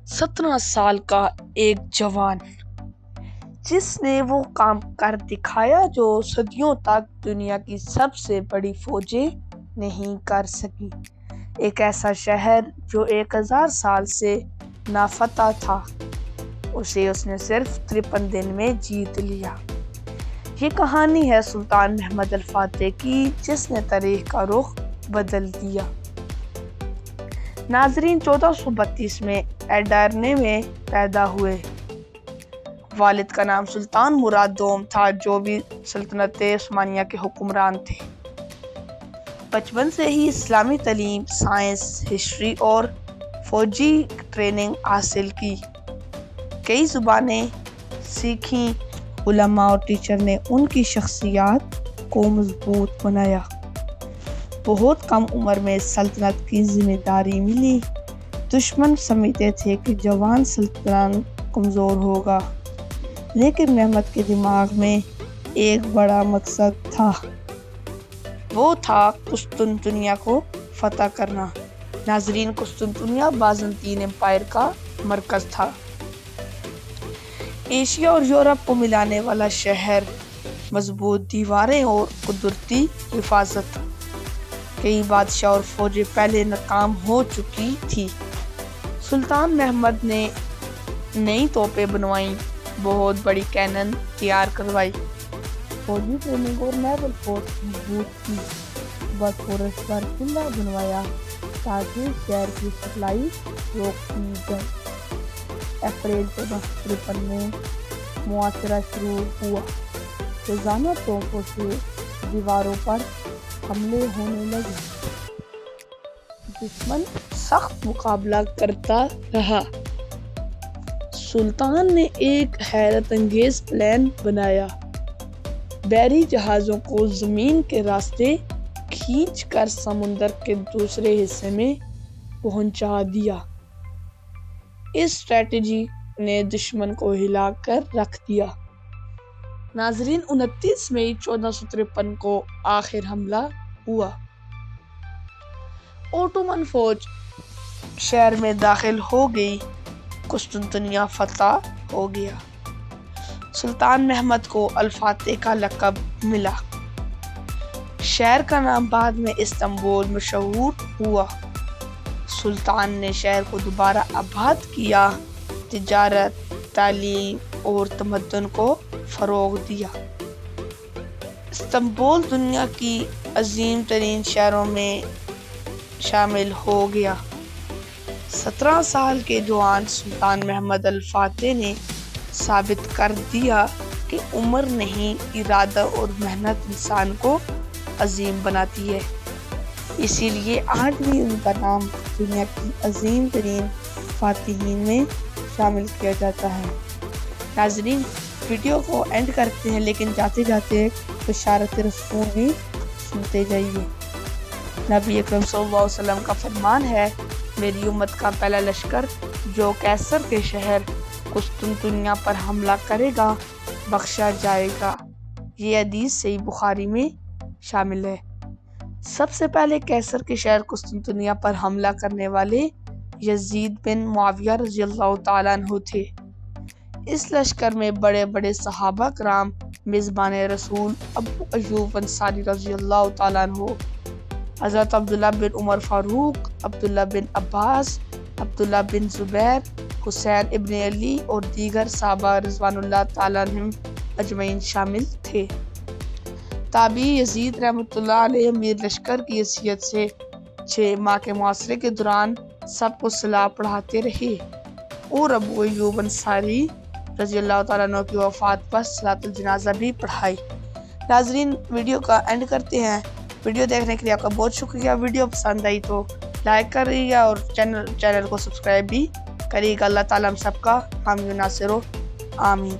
17 سال کا ایک جوان جس نے وہ کام کر دکھایا جو صدیوں تک دنیا کی سب سے بڑی فوجیں نہیں کر سکی، ایک ایسا شہر جو 1000 سال سے نافتح تھا، اسے اس نے صرف 53 دن میں جیت لیا۔ یہ کہانی ہے سلطان محمد الفاتح کی، جس نے تاریخ کا رخ بدل دیا۔ ناظرین، 1432 میں ایڈرنے میں پیدا ہوئے۔ والد کا نام سلطان مراد دوم تھا، جو بھی سلطنت عثمانیہ کے حکمران تھے۔ بچپن سے ہی اسلامی تعلیم، سائنس، ہسٹری اور فوجی ٹریننگ حاصل کی۔ کئی زبانیں سیکھیں۔ علماء اور ٹیچر نے ان کی شخصیات کو مضبوط بنایا۔ بہت کم عمر میں سلطنت کی ذمہ داری ملی۔ دشمن سمجھتے تھے کہ جوان سلطان کمزور ہوگا، لیکن محمد کے دماغ میں ایک بڑا مقصد تھا، وہ تھا قسطنطنیہ کو فتح کرنا۔ ناظرین، قسطنطنیہ بازنطین امپائر کا مرکز تھا، ایشیا اور یورپ کو ملانے والا شہر۔ مضبوط دیواریں اور قدرتی حفاظت۔ کئی بادشاہ اور فوجیں پہلے ناکام ہو چکی تھی۔ سلطان محمد نے نئی توپیں بنوائیں، بہت بڑی کینن تیار کروائی، فوجی ٹریننگ اور نیول فورس مضبوط کی۔ بوسفورس پر قلعہ بنوایا تاکہ شہر کی سپلائی روک دی جائے۔ اپریل 1453 میں محاصرہ شروع ہوا۔ روزانہ توپوں سے دیواروں پر حملے ہونے لگے۔ دشمن سخت مقابلہ کرتا رہا۔ سلطان نے ایک حیرت انگیز پلان بنایا۔ بحری جہازوں کو زمین کے راستے کھینچ کر سمندر کے دوسرے حصے میں پہنچا دیا۔ اس اسٹریٹجی نے دشمن کو ہلا کر رکھ دیا۔ ناظرین، 29 مئی 1453 کو آخر حملہ ہوا۔ اوٹومن فوج شہر میں داخل ہو گئی۔ قسطنطنیہ فتح ہو گیا۔ سلطان محمد کو الفاتح کا لقب ملا۔ شہر کا نام بعد میں استنبول مشہور ہوا۔ سلطان نے شہر کو دوبارہ آباد کیا، تجارت، تعلیم اور تمدن کو فروغ دیا۔ استنبول دنیا کی عظیم ترین شہروں میں شامل ہو گیا۔ 17 سال کے جوان سلطان محمد الفاتح نے ثابت کر دیا کہ عمر نہیں، ارادہ اور محنت انسان کو عظیم بناتی ہے۔ اسی لیے آج بھی ان کا نام دنیا کی عظیم ترین فاتحین میں شامل کیا جاتا ہے۔ ناظرین، ویڈیو کو اینڈ کرتے ہیں، لیکن جاتے جاتے بشارت رسول بھی سنتے جائیے۔ نبی اکرم صلی اللہ علیہ وسلم کا فرمان ہے، میری امت کا پہلا لشکر جو قیصر کے شہر قسطنطنیہ پر حملہ کرے گا بخشا جائے گا۔ یہ حدیث صحیح بخاری میں شامل ہے۔ سب سے پہلے قیصر کے شہر قسطنطنیہ پر حملہ کرنے والے یزید بن معاویہ رضی اللہ تعالیٰ عنہ تھے۔ اس لشکر میں بڑے بڑے صحابہ کرام، میزبان رسول ابو ایوب انصاری رضی اللہ تعالیٰ عنہ، حضرت عبداللہ بن عمر فاروق، عبداللہ بن عباس، عبداللہ بن زبیر، حسین ابن علی اور دیگر صحابہ رضوان اللہ تعالیٰ عنہم اجمعین شامل تھے۔ تابعی یزید رحمۃ اللہ علیہ امیر لشکر کی حیثیت سے 6 ماہ کے محاصرے کے دوران سب کو صلاح پڑھاتے رہے اور ابو ایوب انصاری رضی اللہ تعالیٰ عنہ کی وفات پر صلاۃ الجنازہ بھی پڑھائی۔ ناظرین، ویڈیو کا اینڈ کرتے ہیں۔ ویڈیو دیکھنے کے لیے آپ کا بہت شکریہ۔ ویڈیو پسند آئی تو لائک کریے گا اور چینل کو سبسکرائب بھی کریے گا۔ اللہ تعالیٰ ہم سب کا حامی و ناصر ہو، آمین۔